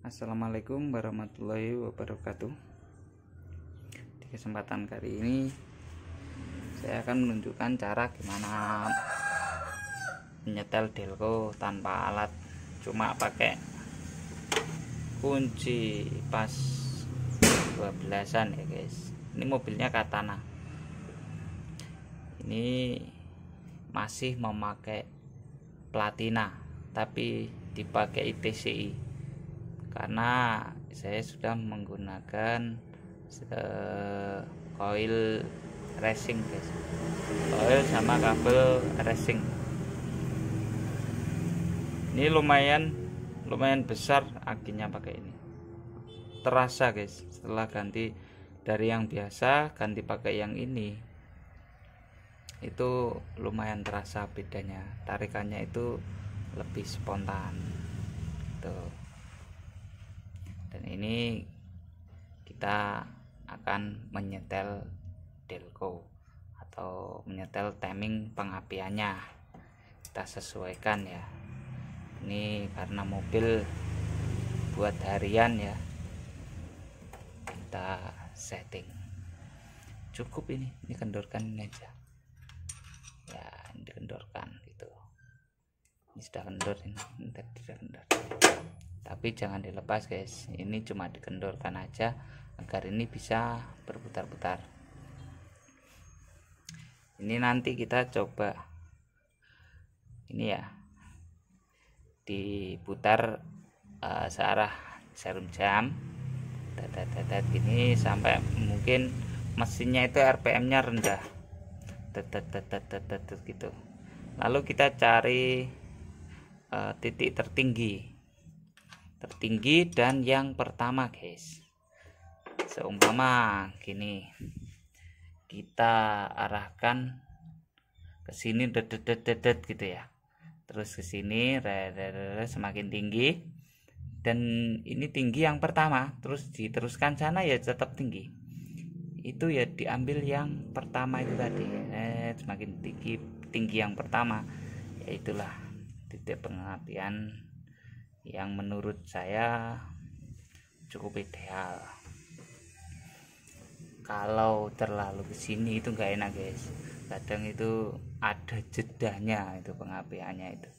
Assalamualaikum warahmatullahi wabarakatuh. Di kesempatan kali ini saya akan menunjukkan cara gimana menyetel delco tanpa alat, cuma pakai kunci pas 12-an ya guys. Ini mobilnya Katana. Ini masih memakai platina tapi dipakai TCI karena saya sudah menggunakan coil racing guys, coil sama kabel racing. Ini lumayan besar akinya pakai ini, terasa guys. Setelah ganti dari yang biasa ganti pakai yang ini, itu lumayan terasa bedanya, tarikannya itu lebih spontan tuh. Dan ini kita akan menyetel delco atau menyetel timing pengapiannya, kita sesuaikan ya. Ini karena mobil buat harian ya, kita setting cukup. Ini kendorkan ini aja ya, ini kendorkan gitu. Ini sudah kendor, ini tadi sudah kendor, tapi jangan dilepas guys. Ini cuma dikendorkan aja agar ini bisa berputar-putar. Ini nanti kita coba ini ya, diputar searah jarum jam tetet gini sampai mungkin mesinnya itu RPM-nya rendah, tetet gitu. Lalu kita cari titik tertinggi dan yang pertama guys. Seumpama gini, kita arahkan ke sini dedet gitu ya, terus ke sini semakin tinggi, dan ini tinggi yang pertama, terus diteruskan sana ya tetap tinggi. Itu ya diambil yang pertama itu tadi, semakin tinggi yang pertama. Ya itulah titik pengapian yang menurut saya cukup ideal. Kalau terlalu ke sini itu nggak enak guys, kadang itu ada jedanya itu pengapiannya itu.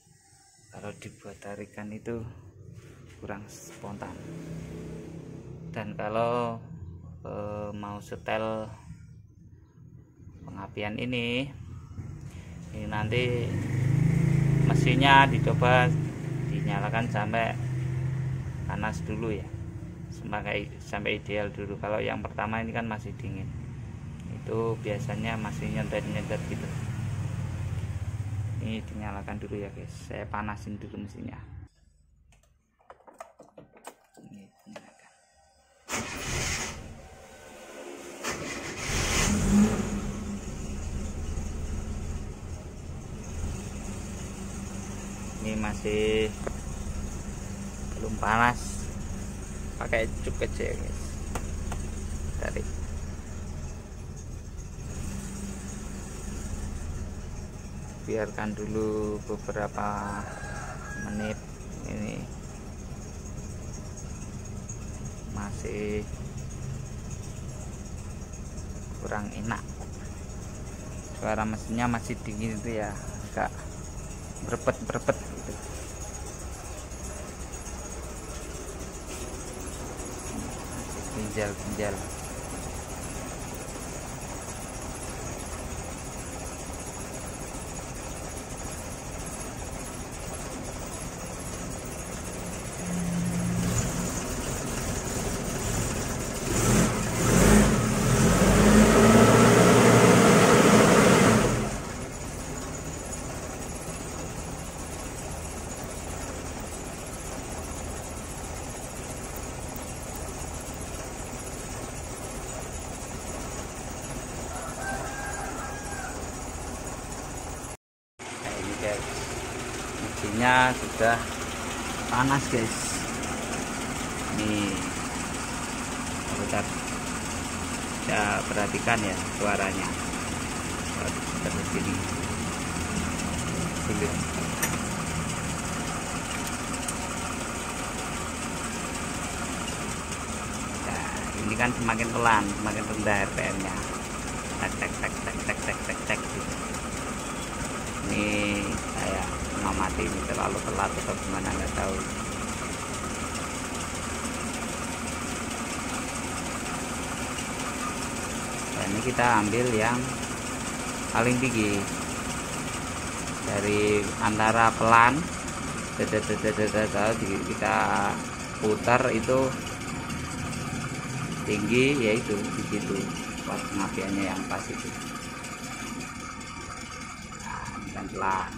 Kalau dibuat tarikan itu kurang spontan. Dan kalau mau setel pengapian ini nanti mesinnya dicoba dinyalakan sampai panas dulu ya, sampai ideal dulu. Kalau yang pertama ini kan masih dingin, itu biasanya masih nyedet gitu. Ini dinyalakan dulu ya guys, saya panasin dulu mesinnya. Ini masih belum panas, pakai cuk aja guys. Tarik, biarkan dulu beberapa menit. Ini masih kurang enak, suara mesinnya masih dingin itu ya, agak berepet gitu. Ginjal mesinnya sudah panas guys. Nih kita perhatikan ya suaranya seperti sini. ini kan semakin pelan, semakin rendah RPM nya. Tek tek tek tek tek tek tek tek gitu. Ini saya mengamati ini terlalu telat atau gimana nggak tahu. Dan ini kita ambil yang paling tinggi dari antara pelan kita putar itu tinggi, yaitu di situ pas pengapiannya yang pas itu. Nah, pelan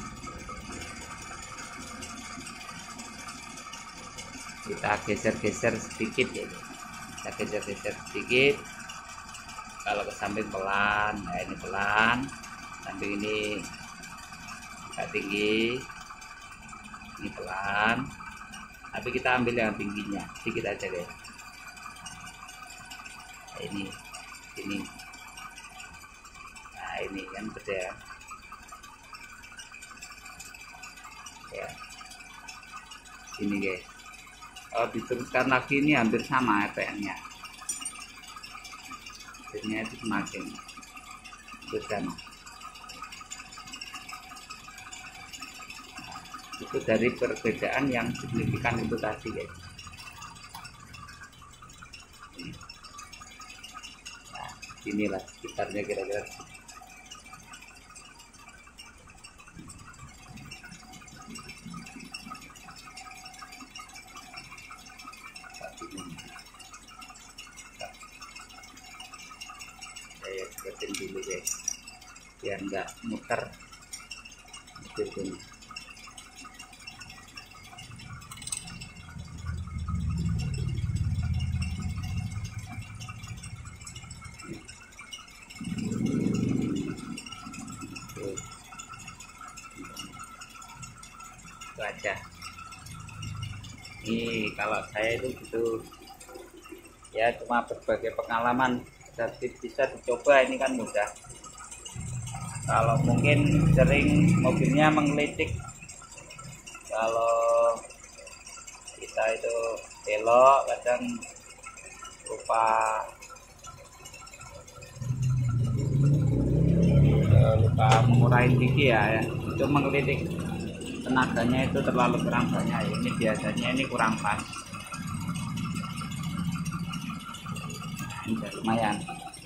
kita geser-geser sedikit ya, kita geser-geser sedikit. Kalau ke samping pelan, nah ini pelan, samping ini agak tinggi, ini pelan, tapi kita ambil yang tingginya sedikit aja guys. Nah, ini nah ini kan beda ya, ini guys. Kalau diteruskan lagi ini hampir sama RPM nya, akhirnya itu semakin bersama. Itu dari perbedaan yang signifikan itu tadi guys. Nah, inilah sekitarnya kira-kira. Saya seperti dulu guys, biar nggak muter seperti ini. Itu aja. Ini kalau saya itu gitu ya, cuma berbagai pengalaman, jadi bisa dicoba. Ini kan mudah. Kalau mungkin sering mobilnya menggelitik, kalau kita itu belok kadang lupa mengurangi gigi ya, itu menggelitik, tenaganya itu terlalu kurang banyak. Ini biasanya ini kurang pas. Ini lumayan.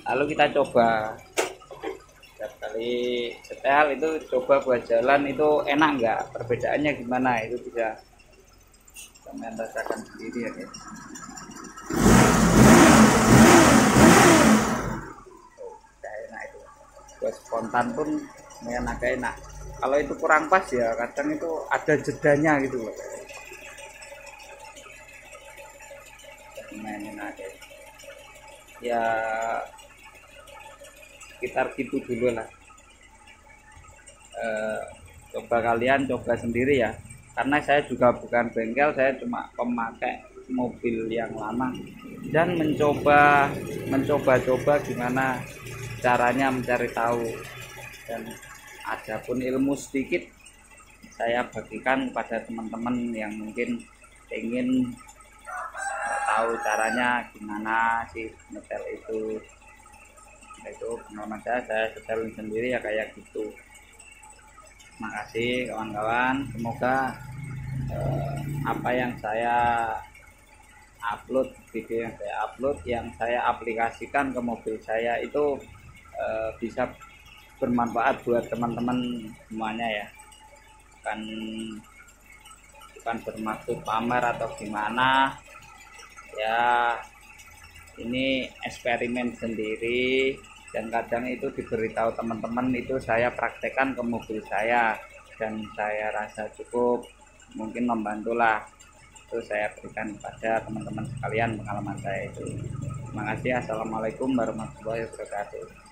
Lalu kita coba setiap kali setel itu, coba buat jalan itu enak nggak, perbedaannya gimana, itu bisa kalian rasakan sendiri ya guys. Enak itu buat spontan pun lumayan agak enak. Kalau itu kurang pas ya kadang itu ada jedanya gitu loh. Lumayan enak guys. Ya sekitar gitu dulu lah. Coba kalian coba sendiri ya, karena saya juga bukan bengkel, saya cuma pemakai mobil yang lama dan mencoba gimana caranya mencari tahu, dan adapun ilmu sedikit saya bagikan kepada teman-teman yang mungkin ingin tahu caranya gimana sih nyetel itu. Itu pengalaman saya setelin sendiri ya kayak gitu. Terima kasih kawan-kawan, semoga apa yang saya upload, video yang saya upload, yang saya aplikasikan ke mobil saya itu bisa bermanfaat buat teman-teman semuanya ya. Bukan bermaksud pamer atau gimana ya, ini eksperimen sendiri, dan kadang itu diberitahu teman-teman, itu saya praktekkan ke mobil saya dan saya rasa cukup, mungkin membantulah. Itu saya berikan kepada teman-teman sekalian pengalaman saya itu. Terima kasih. Assalamualaikum warahmatullahi wabarakatuh.